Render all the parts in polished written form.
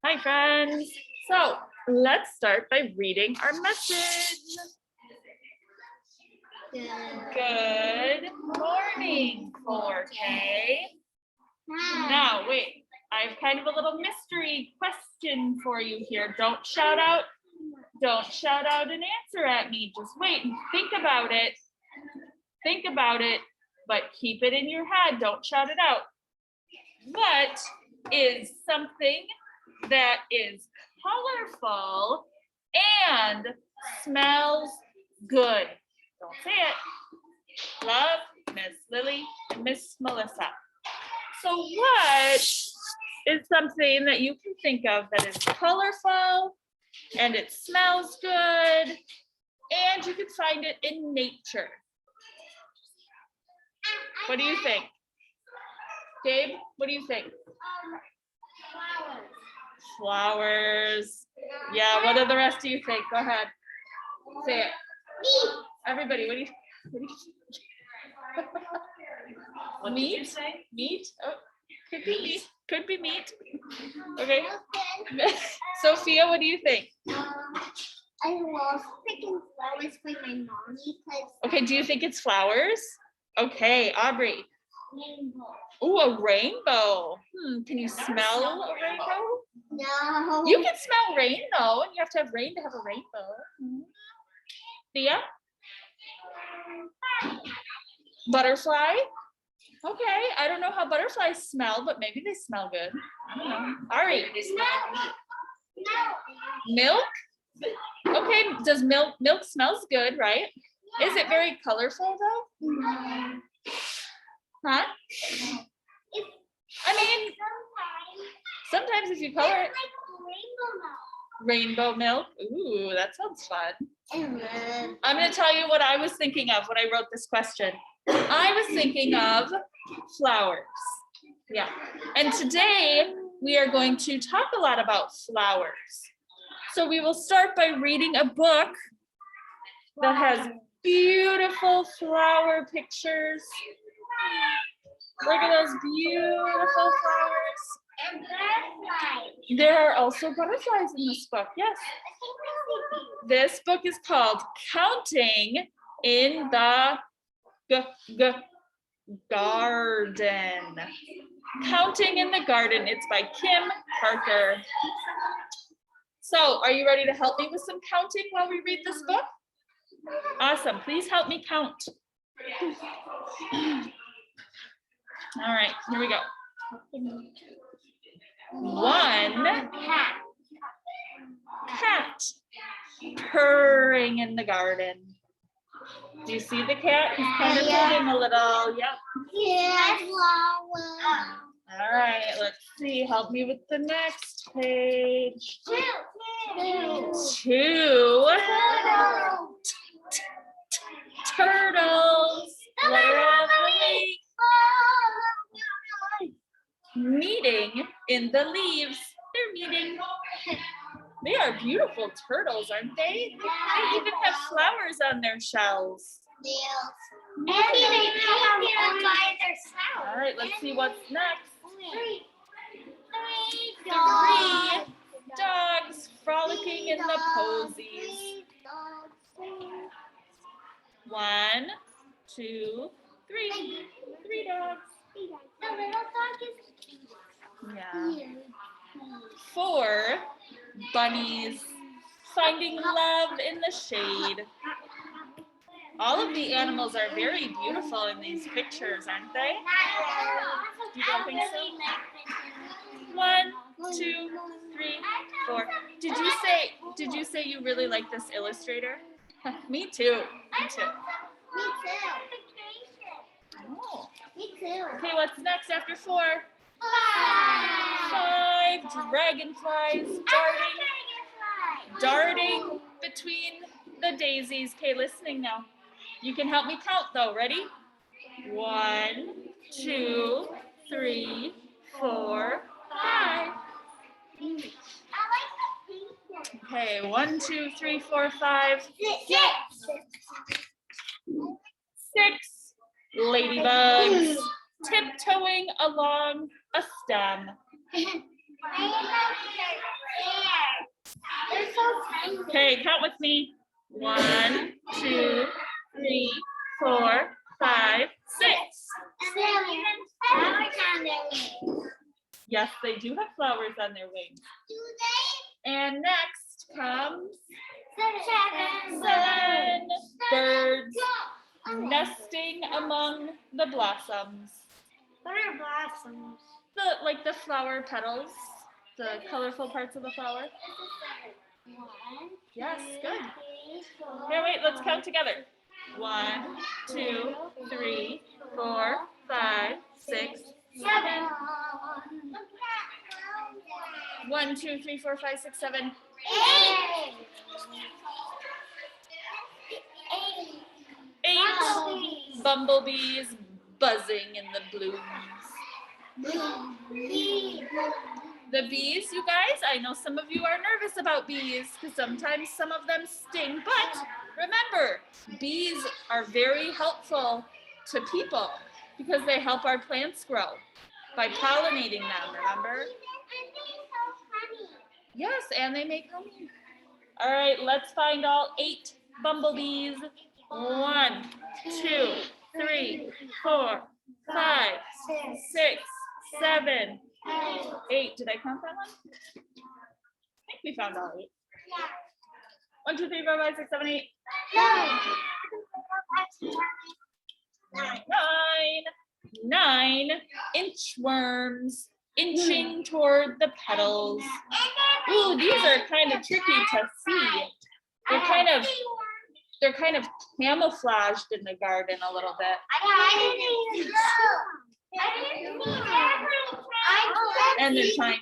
Hi, friends. So let's start by reading our message. Good morning, 4K. Now, wait, I have kind of a little mystery question for you here. Don't shout out an answer at me. Just wait and think about it. Think about it, but keep it in your head. Don't shout it out. What is something that is colorful and smells good? Don't say it. Love, Miss Lily and Miss Melissa. So what is something that you can think of that is colorful and it smells good and you can find it in nature? What do you think? Gabe, what do you think? Flowers. Yeah, what do the rest of you think? Go ahead. Say it. Meat. Everybody, what do you What meat? did you say? Meat? Oh, could be meat. Could be meat. Okay. Sophia, what do you think? I love picking flowers for my mommy because Okay, do you think it's flowers? Okay, Aubrey. rainbow. Ooh, a rainbow. Can you smell a rainbow? No. You can smell rain though, and you have to have rain to have a rainbow. Thea? Butterfly? Okay, I don't know how butterflies smell, but maybe they smell good. I don't know. Ari? Milk? Okay, does milk smells good, right? Is it very colorful though? No. Huh? I mean, sometimes if you color it, rainbow milk. Ooh, that sounds fun. I'm going to tell you what I was thinking of when I wrote this question. I was thinking of flowers. Yeah. And today we are going to talk a lot about flowers. So we will start by reading a book that has beautiful flower pictures. Look at those beautiful flowers. And butterflies. There are also butterflies in this book. Yes. This book is called Counting in the Garden. Counting in the Garden. It's by Kim Parker. So, are you ready to help me with some counting while we read this book? Awesome. Please help me count. All right, here we go. 1 cat purring in the garden. Do you see the cat? He's kind of moving a little. Yep. Yeah, flower. All right, let's see. Help me with the next page. 2 turtles. Letter of the week. Meeting in the leaves. They're meeting. They are beautiful turtles, aren't they? They even have flowers on their shells. Maybe they come by themselves. All right, let's see what's next. 3 dogs frolicking in the posies. 1, 2, 3. 3 dogs. The little dog is Yeah. 4 bunnies finding love in the shade. All of the animals are very beautiful in these pictures, aren't they? You don't think so? 1, 2, 3, 4. Did you say you really like this illustrator? Me too. Me too. Oh. Me too. Okay, what's next after 4? 5 dragonflies darting between the daisies. Okay, listening now. You can help me count though. Ready? 1, 2, 3, 4, 5. Okay, 1, 2, 3, 4, 5. 6 ladybugs tiptoeing along a stem. Okay, count with me. 1, 2, 3, 4, 5, 6. Yes, they do have flowers on their wings. And next comes 7 birds nesting among the blossoms. What are blossoms? Like the flower petals, the colorful parts of the flower. 1, Yes, 2, good. 3, 4. Here, wait, let's count together. 1, 2, 3, 4, 5, 6, 7. 1, 2, 3, 4, 5, 6, 7. 8 bumblebees buzzing in the blooms. The bees, you guys, I know some of you are nervous about bees because sometimes some of them sting, but remember, bees are very helpful to people because they help our plants grow by pollinating them, remember? Yes, and they make honey. All right, let's find all 8 bumblebees. 1, 2, 3, 4, 5, 6, 7, 8. Did I count that one? I think we found all 8. 1, 2, 3, 4, 5, 6, 7, 8. 9 inchworms inching toward the petals. Ooh, these are kind of tricky to see. They're kind of camouflaged in the garden a little bit. And they're tiny.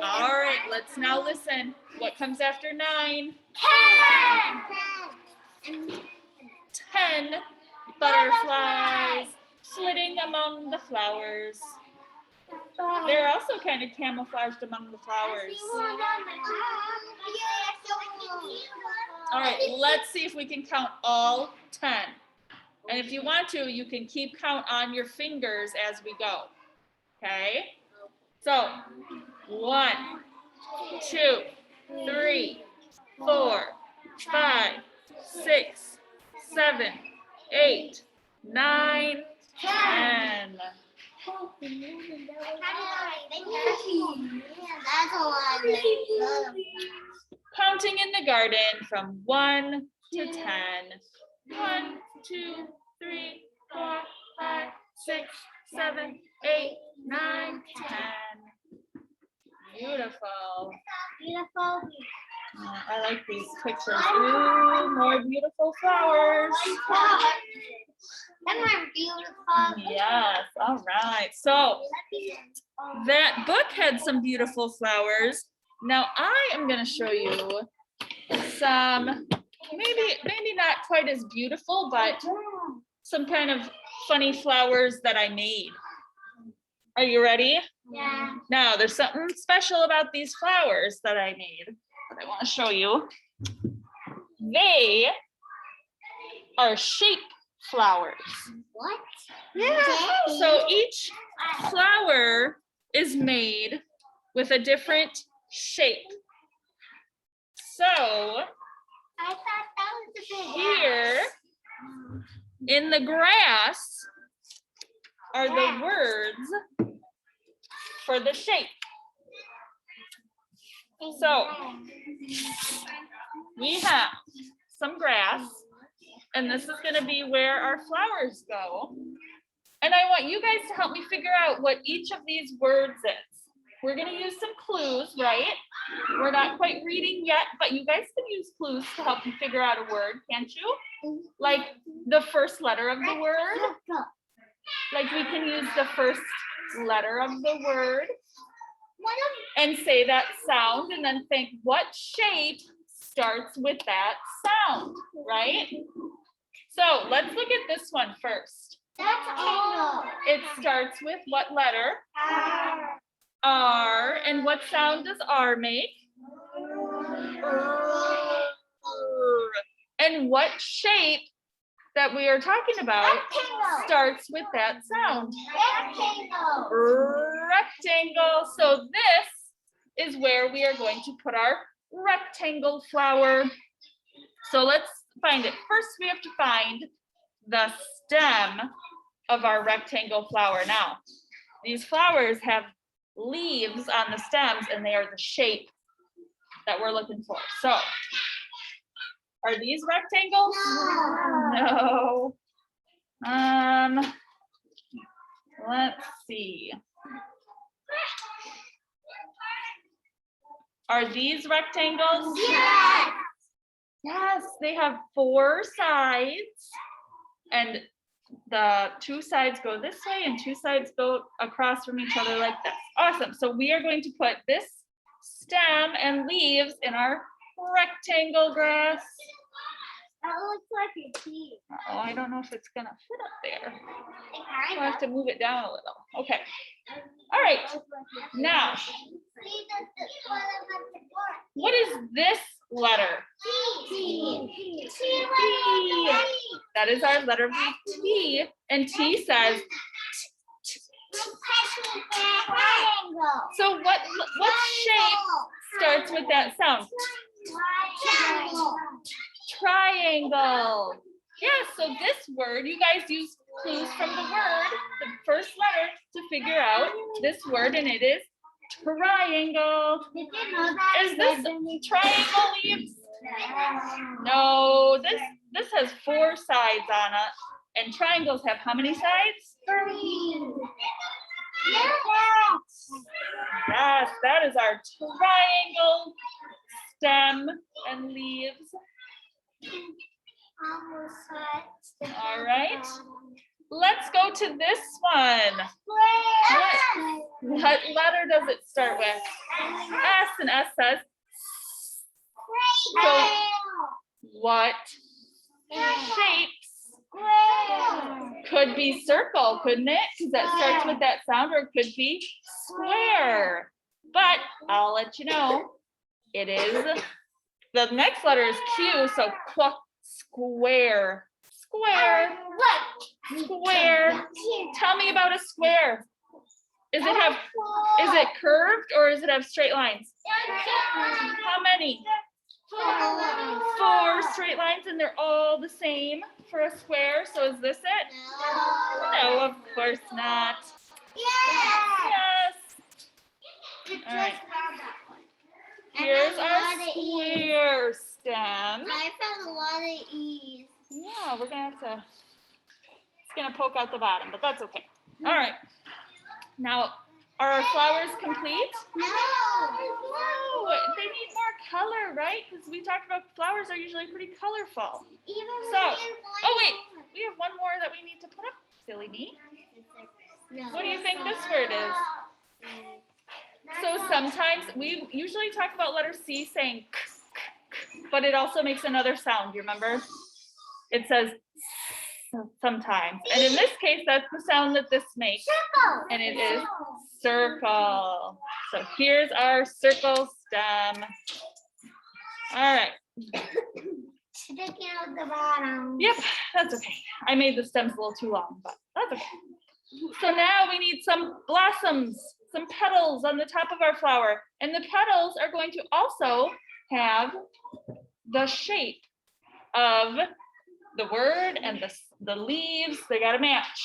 All right, let's now listen. What comes after 9? 10 butterflies flitting among the flowers. They're also kind of camouflaged among the flowers. All right, let's see if we can count all 10. And if you want to, you can keep count on your fingers as we go. Okay? So, 1, 2, 3, 4, 5, 6, 7, 8, 9, 10. Counting in the garden from 1 to 10. 1, 2, 3, 4, 5, 6, 7, 8, 9, 10. Beautiful. I like these pictures. Ooh, more beautiful flowers. Yes, all right. So that book had some beautiful flowers. Now I am going to show you some, maybe not quite as beautiful, but some kind of funny flowers that I made. Are you ready? Yeah. Now there's something special about these flowers that I made that I want to show you. They are shape flowers. What? Yeah. So each flower is made with a different shape. So I thought that was a big here in the grass are the words for the shape. So we have some grass, and this is going to be where our flowers go. And I want you guys to help me figure out what each of these words is. We're going to use some clues, right? We're not quite reading yet, but you guys can use clues to help you figure out a word, can't you? Like the first letter of the word. Like we can use the first letter of the word and say that sound and then think what shape starts with that sound, right? So let's look at this one first. That's all. It starts with what letter? R. And what sound does R make? And what shape that we are talking about starts with that sound? Rectangle. Rectangle. So this is where we are going to put our rectangle flower. So let's find it. First, we have to find the stem of our rectangle flower. Now, these flowers have leaves on the stems and they are the shape that we're looking for. So, are these rectangles? No. Let's see. Are these rectangles? Yes. Yes, they have 4 sides and the 2 sides go this way and 2 sides go across from each other like this. Awesome. So we are going to put this stem and leaves in our rectangle grass. That looks like a key. Oh, I don't know if it's gonna fit up there. It I'll have to move it down a little. Okay. All right. Now, what is this letter? T. That is our letter T. And T says, Triangle. so what shape starts with that sound? Triangle. Triangle. Yeah, so this word, you guys use clues from the word, the first letter, to figure out this word, and it is triangle. Did you know that? Is this triangle leaves? No, this has 4 sides on it, and triangles have how many sides? 3. Yes, that is our triangle stem and leaves. All right. Let's go to this one. What letter does it start with? S, and S says, so what shapes? Could be circle, couldn't it? Because that starts with that sound, or it could be square. But I'll let you know, it is, the next letter is Q, so square. Square. Square. Tell me about a square. Is it curved or does it have straight lines? How many? 4 straight lines, and they're all the same for a square. So is this it? No, of course not. Yes. All right. Here's our square stem. I found a lot of E's. Yeah, we're gonna have to, it's gonna poke out the bottom, but that's okay. All right. Now, are our flowers complete? No. No, they need more color, right? Because we talked about flowers are usually pretty colorful. Oh wait, we have one more that we need to put up, silly me. What do you think this word is? So sometimes, we usually talk about letter C saying k, but it also makes another sound, you remember? It says sometimes. And in this case, that's the sound that this makes. And it is circle. So here's our circle stem. All right. Sticking out the bottom. Yep, that's okay. I made the stems a little too long, but that's okay. So now we need some blossoms, some petals on the top of our flower. And the petals are going to also have the shape of the word and the leaves. They got to match.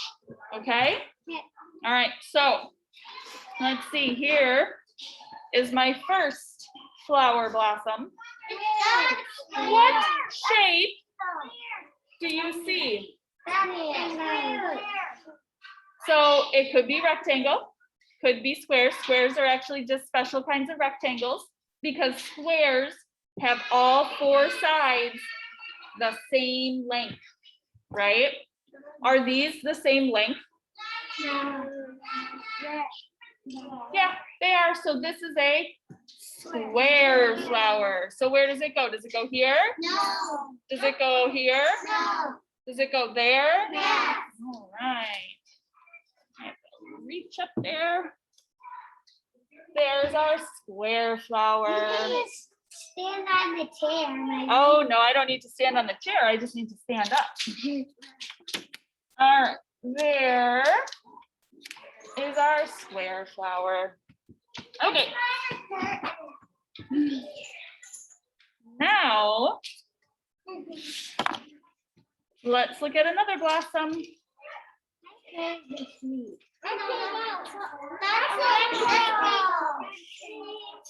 Okay? Yeah. All right, so let's see. Here is my first flower blossom. What shape do you see? So it could be rectangle, could be square. Squares are actually just special kinds of rectangles because squares have all 4 sides the same length, right? Are these the same length? Yeah, they are. So this is a square flower. So where does it go? Does it go here? No. Does it go here? No. Does it go there? Yes. All right. I have to reach up there. There's our square flower. Stand on the chair. Oh, no, I don't need to stand on the chair. I just need to stand up. All right, there is our square flower. Okay, now let's look at another blossom.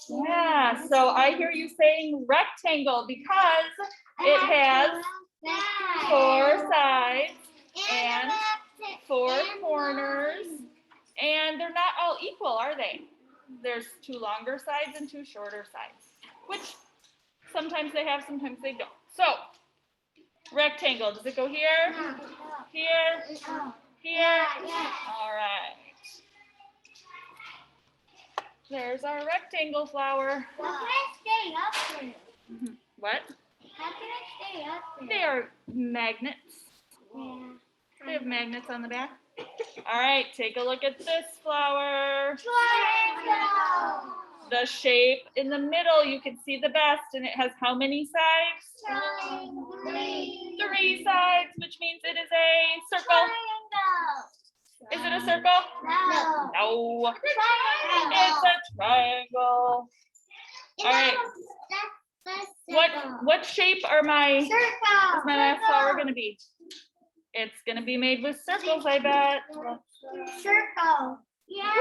Yeah, so I hear you saying rectangle because it has 4 sides and 4 corners, and they're not all equal, are they? There's 2 longer sides and 2 shorter sides, which sometimes they have, sometimes they don't. So, rectangle, does it go here? Here? Here? All right. There's our rectangle flower. How can I stay up there? What? How can I stay up there? They are magnets. Yeah. They have magnets on the back. All right, take a look at this flower. Triangle. The shape in the middle, you can see the best, and it has how many sides? Triangle. 3 sides, which means it is a circle. Triangle. Is it a circle? No. No. Triangle. It's a triangle. All right. What shape are my Circle. my last flower gonna be? It's gonna be made with circles, I bet. Circle. Yeah.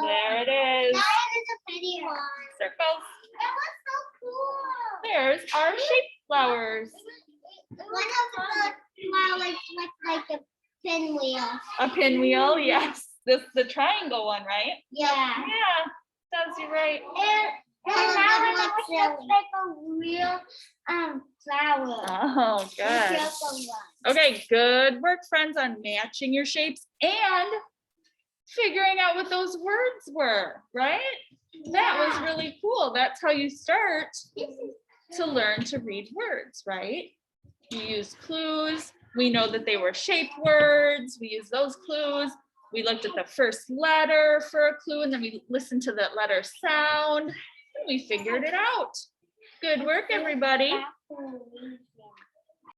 There it is. That is a pretty one. Circles. That was so cool. There's our shape flowers. One of the flowers look like a pinwheel. A pinwheel, yes. This the triangle one, right? Yeah. Yeah, that's you right. And now it looks like a real flower. Oh, good. Okay, good work, friends, on matching your shapes and figuring out what those words were, right? That was really cool. That's how you start to learn to read words, right? You use clues. We know that they were shape words. We use those clues. We looked at the first letter for a clue, and then we listened to that letter sound, and we figured it out. Good work, everybody.